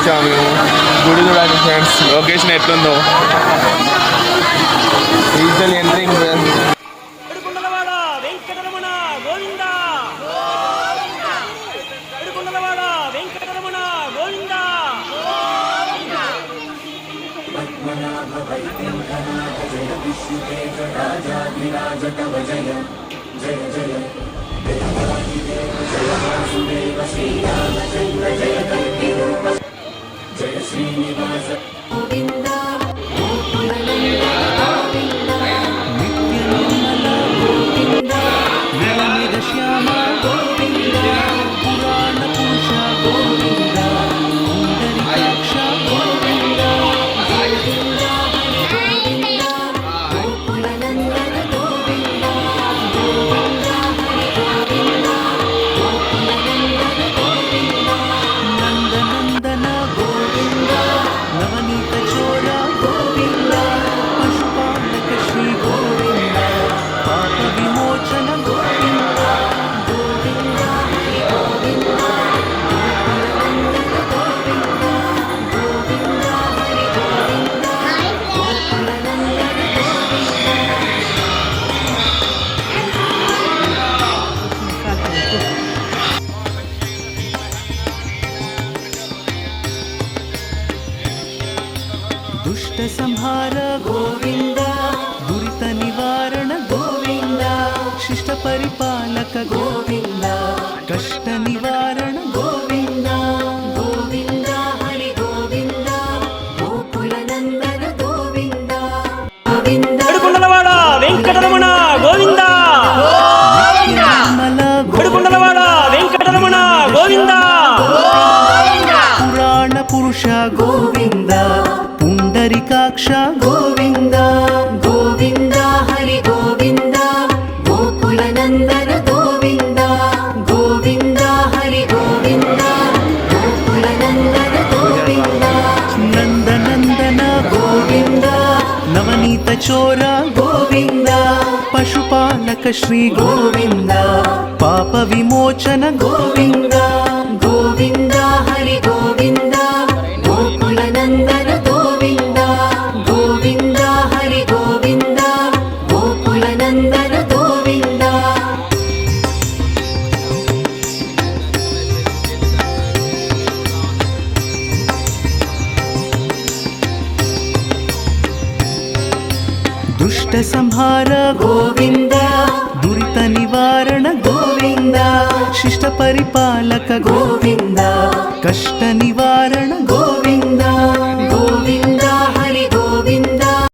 వచ్చాము మేము గుడి చూడండి ఫ్రెండ్స్, లొకేషన్ ఎట్లుందో. ఈజీలీ ఎంట్రింగ్ జయ జయ దేవాసుదేవ శ్రీరామచంద్ర జయ కల్కి రూప జయ శ్రీనివాస గోవింద నిత్యనిర్మల గోవింద నీలమేఘ శ్యామ గోవింద పురాణ పురుష గోవింద పుండరీకాక్ష గోవింద గోవింద గోవింద గోకులనందన గోవింద గోవింద గోవింద గోకులనందన గోవింద నందనందన గోవింద నవనీత చోర గోవింద పశుపాలక శ్రీ గోవింద పాప విమోచన గోవింద గోవింద గోవింద గోకులనందన గోవింద గోవింద హరి గోవింద గోకులనందన దుష్ట సంహార గోవింద దురిత నివారణ గోవింద శిష్ట పరిపాలక గోవింద కష్ట నివారణ గోవింద గోవింద హరి గోవింద గోకులనందన గోవింద గోవింద ఏడుకొండలవాడ వెంకటరమణ గోవింద నిర్మల ఏడుకొండలవాడ వెంకటరమణ గోవింద పురాణ పురుష గోవింద పుండరీకాక్ష గోవింద గోవింద హరి గోవింద గోకులనందన గోవింద గోవింద హరి గోవింద గోకులనందన గోవింద నందనందన గోవింద నవనీత చోర గోవింద పశుపాలక శ్రీ గోవింద పాప విమోచన గోవింద గోవింద హరి గోవింద గోకులనందన గోవింద గోవింద హరి గోవింద గోకులనందన గోవింద దుష్ట సంహార గోవింద దురిత నివారణ గోవింద శిష్ట పరిపాలక గోవింద కష్ట నివారణ గోవింద